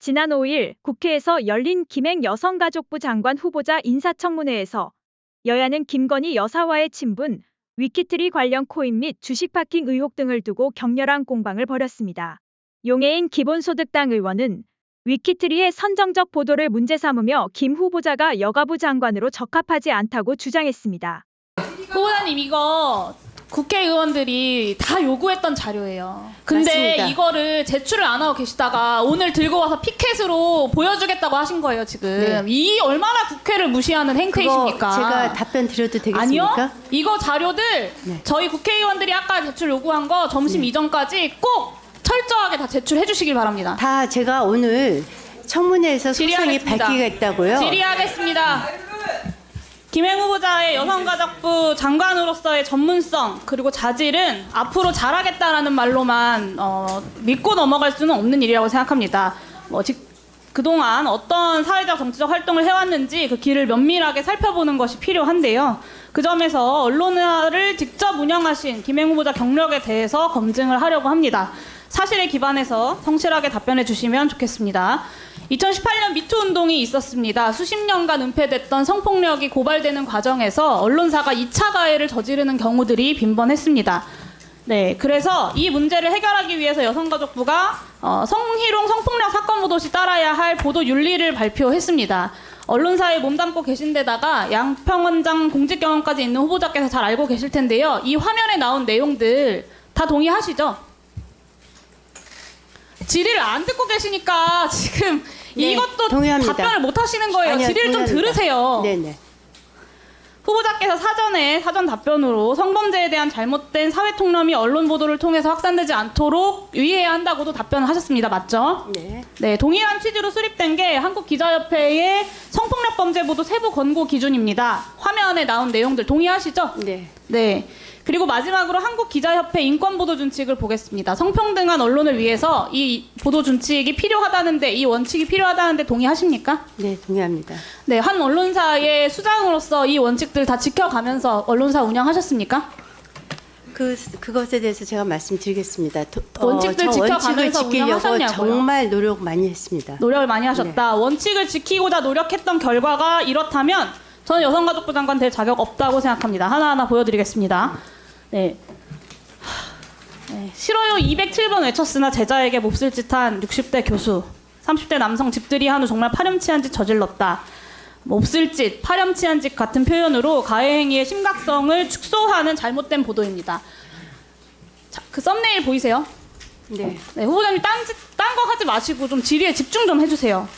지난 5일 국회에서 열린 김행 여성가족부 장관 후보자 인사청문회에서 여야는 김건희 여사와의 친분, 위키트리 관련 코인 및 주식 파킹 의혹 등을 두고 격렬한 공방을 벌였습니다. 용해인 기본소득당 의원은 위키트리의 선정적 보도를 문제 삼으며 김 후보자가 여가부 장관으로 적합하지 않다고 주장했습니다. 후보자님, 이거 국회의원들이 다 요구했던 자료예요. 근데 맞습니다. 이거를 제출을 안 하고 계시다가 오늘 들고 와서 피켓으로 보여주겠다고 하신 거예요, 지금. 네. 이 얼마나 국회를 무시하는 행태이십니까? 그거 제가 답변 드려도 되겠습니까? 아니요. 이거 자료들 네. 저희 국회의원들이 아까 제출 요구한 거 점심 이전까지 꼭 철저하게 다 제출해 주시길 바랍니다. 다 제가 오늘 청문회에서 소상히 질의하겠습니다. 밝히겠다고요. 질의하겠습니다. 김행 후보자의 여성가족부 장관으로서의 전문성 그리고 자질은 앞으로 잘하겠다라는 말로만 믿고 넘어갈 수는 없는 일이라고 생각합니다. 그동안 어떤 사회적 정치적 활동을 해왔는지 그 길을 면밀하게 살펴보는 것이 필요한데요. 그 점에서 언론을 직접 운영하신 김행 후보자 경력에 대해서 검증을 하려고 합니다. 사실에 기반해서 성실하게 답변해 주시면 좋겠습니다. 2018년 미투 운동이 있었습니다. 수십 년간 은폐됐던 성폭력이 고발되는 과정에서 언론사가 2차 가해를 저지르는 경우들이 빈번했습니다. 네, 그래서 이 문제를 해결하기 위해서 여성가족부가 성희롱 성폭력 사건 보도 시 따라야 할 보도 윤리를 발표했습니다. 언론사에 몸담고 계신 데다가 양평원장 공직 경험까지 있는 후보자께서 잘 알고 계실 텐데요. 이 화면에 나온 내용들 다 동의하시죠? 질의를 안 듣고 계시니까 지금 네, 이것도 동의합니다. 답변을 못 하시는 거예요. 아니요, 질의를 좀 동의합니다. 들으세요. 네네. 후보자께서 사전 답변으로 성범죄에 대한 잘못된 사회 통념이 언론 보도를 통해서 확산되지 않도록 유의해야 한다고도 답변을 하셨습니다. 맞죠? 네. 네, 동일한 취지로 수립된 게 한국기자협회의 성폭력 범죄 보도 세부 권고 기준입니다. 화면에 나온 내용들 동의하시죠? 네. 네. 그리고 마지막으로 한국기자협회 인권보도준칙을 보겠습니다. 성평등한 언론을 위해서 이 보도준칙이 필요하다는데, 이 원칙이 필요하다는데 동의하십니까? 네, 동의합니다. 네, 한 언론사의 수장으로서 이 원칙들 다 지켜가면서 언론사 운영하셨습니까? 그것에 대해서 제가 말씀드리겠습니다. 원칙들 저 원칙을 지켜가면서 지키려고 운영하셨냐고요? 정말 노력 많이 했습니다. 노력을 많이 하셨다. 원칙을 지키고자 노력했던 결과가 이렇다면 저는 여성가족부 장관 될 자격 없다고 생각합니다. 하나하나 보여드리겠습니다. 네. 싫어요 207번 외쳤으나 제자에게 몹쓸 짓한 60대 교수. 30대 남성 집들이 한후 정말 파렴치한 짓 저질렀다. 몹쓸 짓, 파렴치한 짓 같은 표현으로 가해 행위의 심각성을 축소하는 잘못된 보도입니다. 자, 그 썸네일 보이세요? 네. 네, 후보자님 딴 거 하지 마시고 좀 질의에 집중 좀 해주세요.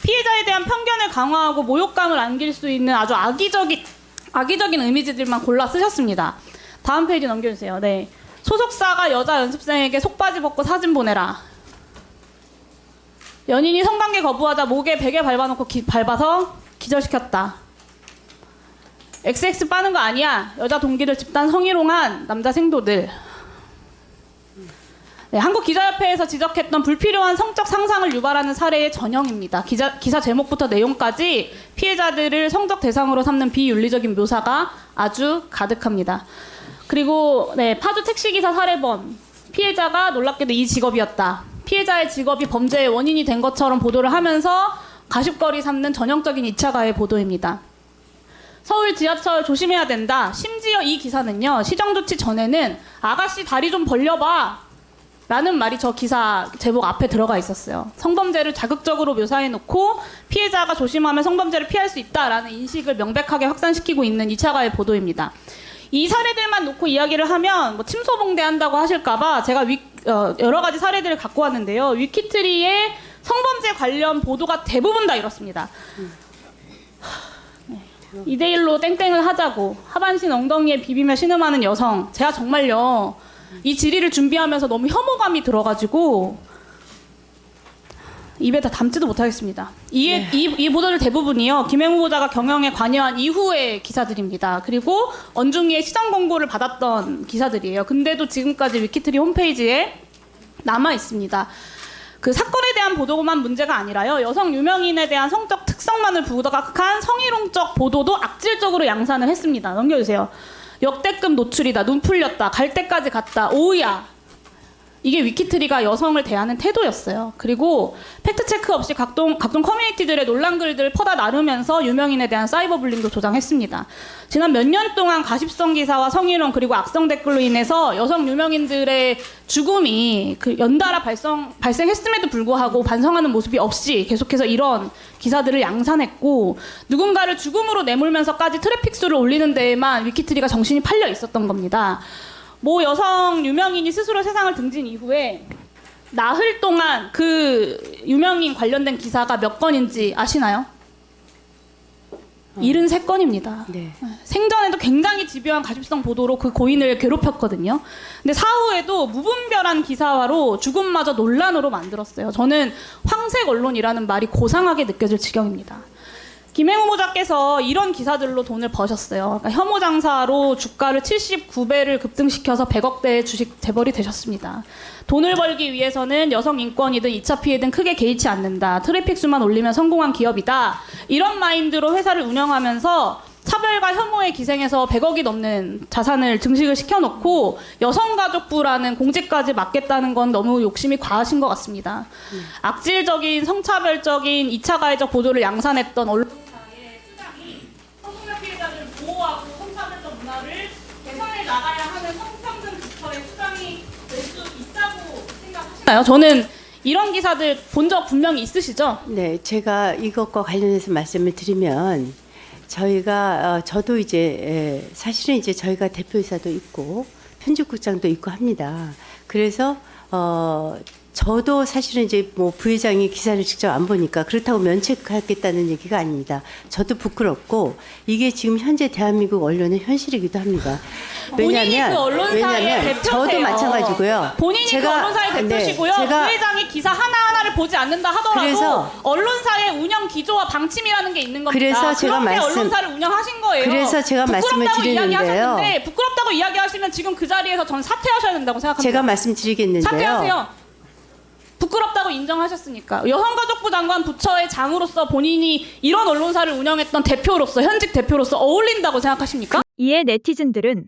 피해자에 대한 편견을 강화하고 모욕감을 안길 수 있는 아주 악의적인 이미지들만 골라 쓰셨습니다. 다음 페이지 넘겨주세요. 네, 소속사가 여자 연습생에게 속바지 벗고 사진 보내라. 연인이 성관계 거부하자 목에 베개 밟아놓고 밟아서 기절시켰다. XX 빠는 거 아니야. 여자 동기들 집단 성희롱한 남자 생도들. 네, 한국기자협회에서 지적했던 불필요한 성적 상상을 유발하는 사례의 전형입니다. 기사 제목부터 내용까지 피해자들을 성적 대상으로 삼는 비윤리적인 묘사가 아주 가득합니다. 그리고 네, 파주 택시기사 사례범. 피해자가 놀랍게도 이 직업이었다. 피해자의 직업이 범죄의 원인이 된 것처럼 보도를 하면서 가십거리 삼는 전형적인 2차 가해 보도입니다. 서울 지하철 조심해야 된다. 심지어 이 기사는요, 시정 조치 전에는 아가씨 다리 좀 벌려봐 라는 말이 저 기사 제목 앞에 들어가 있었어요. 성범죄를 자극적으로 묘사해놓고 피해자가 조심하면 성범죄를 피할 수 있다라는 인식을 명백하게 확산시키고 있는 2차 가해 보도입니다. 이 사례들만 놓고 이야기를 하면 뭐 침소봉대한다고 하실까봐 제가 여러 가지 사례들을 갖고 왔는데요. 위키트리의 성범죄 관련 보도가 대부분 다 이렇습니다. 2대1로 땡땡을 하자고 하반신 엉덩이에 비비며 신음하는 여성. 제가 정말요, 이 질의를 준비하면서 너무 혐오감이 들어가지고 입에 다 담지도 못하겠습니다. 이 보도들 대부분이요, 김행 후보자가 경영에 관여한 이후의 기사들입니다. 그리고 언중이의 시장 공고를 받았던 기사들이에요. 근데도 지금까지 위키트리 홈페이지에 남아 있습니다. 그 사건에 대한 보도만 문제가 아니라요, 여성 유명인에 대한 성적 특성만을 부각한 성희롱적 보도도 악질적으로 양산을 했습니다. 넘겨주세요. 역대급 노출이다. 눈 풀렸다. 갈 때까지 갔다. 오우야. 이게 위키트리가 여성을 대하는 태도였어요. 그리고 팩트체크 없이 각종 커뮤니티들의 논란 글들을 퍼다 나르면서 유명인에 대한 사이버 불링도 조장했습니다. 지난 몇 년 동안 가십성 기사와 성희롱 그리고 악성 댓글로 인해서 여성 유명인들의 죽음이 연달아 발생했음에도 불구하고 반성하는 모습이 없이 계속해서 이런 기사들을 양산했고, 누군가를 죽음으로 내몰면서까지 트래픽 수를 올리는 데에만 위키트리가 정신이 팔려 있었던 겁니다. 모 여성 유명인이 스스로 세상을 등진 이후에 나흘 동안 그 유명인 관련된 기사가 몇 건인지 아시나요? 73건입니다. 네. 생전에도 굉장히 집요한 가십성 보도로 그 고인을 괴롭혔거든요. 근데 사후에도 무분별한 기사화로 죽음마저 논란으로 만들었어요. 저는 황색 언론이라는 말이 고상하게 느껴질 지경입니다. 김행 후보자께서 이런 기사들로 돈을 버셨어요. 그러니까 혐오 장사로 주가를 79배를 급등시켜서 100억대의 주식 재벌이 되셨습니다. 돈을 벌기 위해서는 여성 인권이든 2차 피해든 크게 개의치 않는다. 트래픽 수만 올리면 성공한 기업이다. 이런 마인드로 회사를 운영하면서 차별과 혐오에 기생해서 100억이 넘는 자산을 증식을 시켜놓고 여성가족부라는 공직까지 맡겠다는 건 너무 욕심이 과하신 것 같습니다. 악질적인 성차별적인 2차 가해적 보도를 양산했던 언론사의 수장이 성폭력 피해자들을 보호하고 성차별적 문화를 개선해 나가야 하는 성평등 부처의 수장이 될 수 있다고 생각하시나요? 저는 이런 기사들 본 적 분명히 있으시죠? 네, 제가 이것과 관련해서 말씀을 드리면 저도 이제 사실은 이제 저희가 대표이사도 있고 편집국장도 있고 합니다. 그래서 저도 사실은 이제 뭐 부회장이 기사를 직접 안 보니까 그렇다고 면책하겠다는 얘기가 아닙니다. 저도 부끄럽고 이게 지금 현재 대한민국 언론의 현실이기도 합니다. 본인이 그 언론사의 대표세요. 저도 마찬가지고요. 본인이 그 언론사의 대표시고요. 부회장이 기사 하나하나를 보지 않는다 하더라도 언론사의 운영 기조와 방침이라는 게 있는 겁니다. 그래서 제가 언론사를 운영하신 거예요. 그래서 제가 말씀을 드리는데요. 부끄럽다고 이야기하시면 지금 그 자리에서 전 사퇴하셔야 된다고 생각합니다. 제가 말씀드리겠는데요. 사퇴하세요. 부끄럽다고 인정하셨으니까. 여성가족부 장관 부처의 장으로서 본인이 이런 언론사를 운영했던 대표로서, 현직 대표로서 어울린다고 생각하십니까? 이에 네티즌들은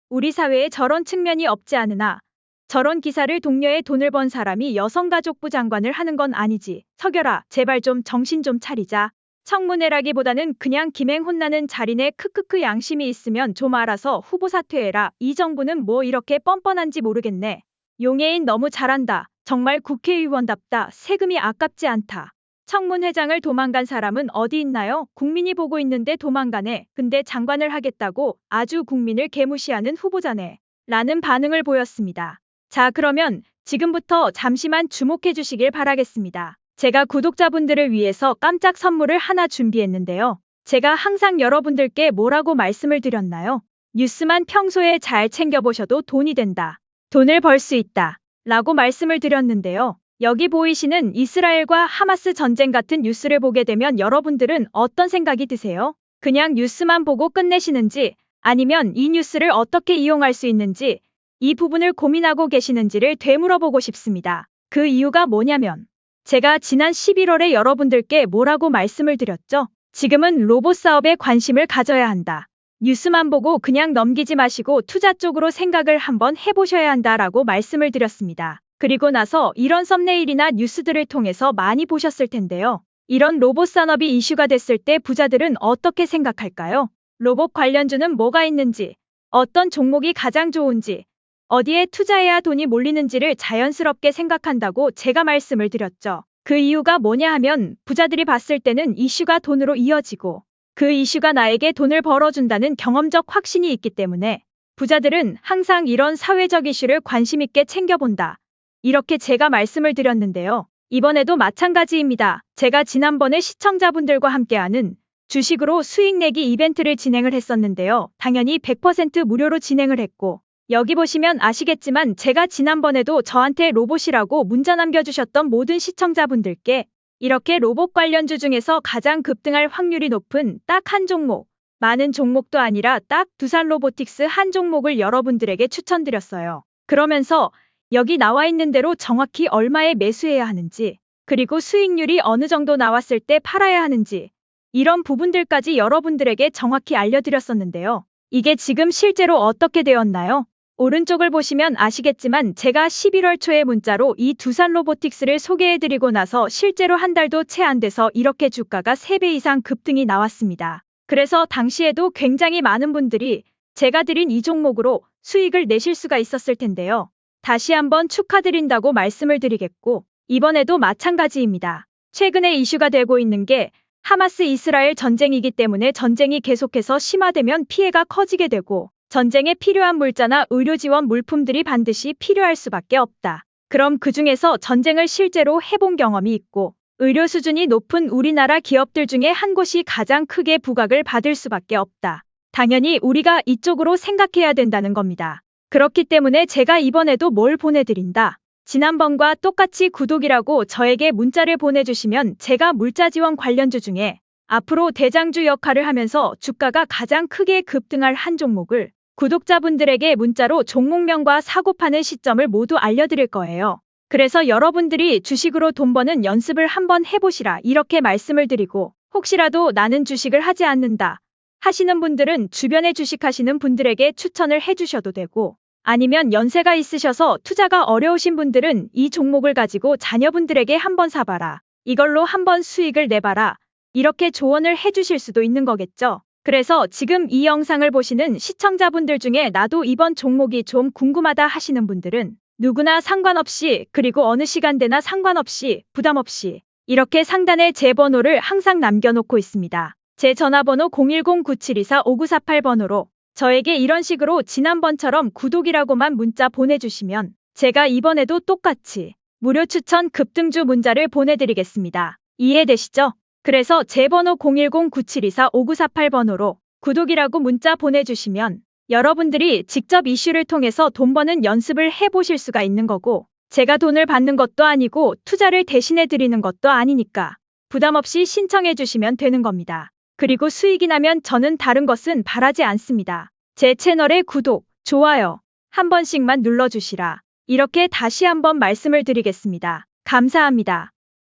우리 사회에 저런 측면이 없지 않으나 저런 기사를 독려해 돈을 번 사람이 여성가족부 장관을 하는 건 아니지. 석열아, 제발 좀 정신 좀 차리자. 청문회라기보다는 그냥 김행 혼나는 자리네. 크크크. 양심이 있으면 좀 알아서 후보 사퇴해라. 이 정부는 뭐 이렇게 뻔뻔한지 모르겠네. 용해인 너무 잘한다. 정말 국회의원답다. 세금이 아깝지 않다. 청문회장을 도망간 사람은 어디 있나요? 국민이 보고 있는데 도망가네. 근데 장관을 하겠다고 아주 국민을 개무시하는 후보자네. 라는 반응을 보였습니다. 자, 그러면 지금부터 잠시만 주목해 주시길 바라겠습니다. 제가 구독자분들을 위해서 깜짝 선물을 하나 준비했는데요. 제가 항상 여러분들께 뭐라고 말씀을 드렸나요? 뉴스만 평소에 잘 챙겨보셔도 돈이 된다. 돈을 벌 수 있다. 라고 말씀을 드렸는데요. 여기 보이시는 이스라엘과 하마스 전쟁 같은 뉴스를 보게 되면 여러분들은 어떤 생각이 드세요? 그냥 뉴스만 보고 끝내시는지, 아니면 이 뉴스를 어떻게 이용할 수 있는지, 이 부분을 고민하고 계시는지를 되물어보고 싶습니다. 그 이유가 뭐냐면 제가 지난 11월에 여러분들께 뭐라고 말씀을 드렸죠? 지금은 로봇 사업에 관심을 가져야 한다. 뉴스만 보고 그냥 넘기지 마시고 투자 쪽으로 생각을 한번 해보셔야 한다라고 말씀을 드렸습니다. 그리고 나서 이런 썸네일이나 뉴스들을 통해서 많이 보셨을 텐데요. 이런 로봇 산업이 이슈가 됐을 때 부자들은 어떻게 생각할까요? 로봇 관련주는 뭐가 있는지, 어떤 종목이 가장 좋은지, 어디에 투자해야 돈이 몰리는지를 자연스럽게 생각한다고 제가 말씀을 드렸죠. 그 이유가 뭐냐 하면 부자들이 봤을 때는 이슈가 돈으로 이어지고 그 이슈가 나에게 돈을 벌어준다는 경험적 확신이 있기 때문에 부자들은 항상 이런 사회적 이슈를 관심 있게 챙겨본다. 이렇게 제가 말씀을 드렸는데요. 이번에도 마찬가지입니다. 제가 지난번에 시청자분들과 함께하는 주식으로 수익 내기 이벤트를 진행을 했었는데요. 당연히 100% 무료로 진행을 했고 여기 보시면 아시겠지만 제가 지난번에도 저한테 로봇이라고 문자 남겨주셨던 모든 시청자분들께 이렇게 로봇 관련주 중에서 가장 급등할 확률이 높은 딱 한 종목, 많은 종목도 아니라 딱 두산 로보틱스 한 종목을 여러분들에게 추천드렸어요. 그러면서 여기 나와 있는 대로 정확히 얼마에 매수해야 하는지, 그리고 수익률이 어느 정도 나왔을 때 팔아야 하는지, 이런 부분들까지 여러분들에게 정확히 알려드렸었는데요. 이게 지금 실제로 어떻게 되었나요? 오른쪽을 보시면 아시겠지만 제가 11월 초에 문자로 이 두산 로보틱스를 소개해드리고 나서 실제로 한 달도 채 안 돼서 이렇게 주가가 3배 이상 급등이 나왔습니다. 그래서 당시에도 굉장히 많은 분들이 제가 드린 이 종목으로 수익을 내실 수가 있었을 텐데요. 다시 한번 축하드린다고 말씀을 드리겠고 이번에도 마찬가지입니다. 최근에 이슈가 되고 있는 게 하마스 이스라엘 전쟁이기 때문에 전쟁이 계속해서 심화되면 피해가 커지게 되고 전쟁에 필요한 물자나 의료 지원 물품들이 반드시 필요할 수밖에 없다. 그럼 그중에서 전쟁을 실제로 해본 경험이 있고 의료 수준이 높은 우리나라 기업들 중에 한 곳이 가장 크게 부각을 받을 수밖에 없다. 당연히 우리가 이쪽으로 생각해야 된다는 겁니다. 그렇기 때문에 제가 이번에도 뭘 보내드린다. 지난번과 똑같이 구독이라고 저에게 문자를 보내주시면 제가 물자 지원 관련주 중에 앞으로 대장주 역할을 하면서 주가가 가장 크게 급등할 한 종목을 구독자분들에게 문자로 종목명과 사고 파는 시점을 모두 알려드릴 거예요. 그래서 여러분들이 주식으로 돈 버는 연습을 한번 해보시라 이렇게 말씀을 드리고 혹시라도 나는 주식을 하지 않는다 하시는 분들은 주변에 주식하시는 분들에게 추천을 해주셔도 되고 아니면 연세가 있으셔서 투자가 어려우신 분들은 이 종목을 가지고 자녀분들에게 한번 사봐라. 이걸로 한번 수익을 내봐라. 이렇게 조언을 해주실 수도 있는 거겠죠. 그래서 지금 이 영상을 보시는 시청자분들 중에 나도 이번 종목이 좀 궁금하다 하시는 분들은 누구나 상관없이 그리고 어느 시간대나 상관없이 부담 없이 이렇게 상단에 제 번호를 항상 남겨놓고 있습니다. 제 전화번호 010-9724-5948번호로 저에게 이런 식으로 지난번처럼 구독이라고만 문자 보내주시면 제가 이번에도 똑같이 무료 추천 급등주 문자를 보내드리겠습니다. 이해되시죠? 그래서 제 번호 010-9724-5948번호로 구독이라고 문자 보내주시면 여러분들이 직접 이슈를 통해서 돈 버는 연습을 해보실 수가 있는 거고 제가 돈을 받는 것도 아니고 투자를 대신해 드리는 것도 아니니까 부담 없이 신청해 주시면 되는 겁니다. 그리고 수익이 나면 저는 다른 것은 바라지 않습니다. 제 채널에 구독, 좋아요 한 번씩만 눌러주시라. 이렇게 다시 한번 말씀을 드리겠습니다. 감사합니다.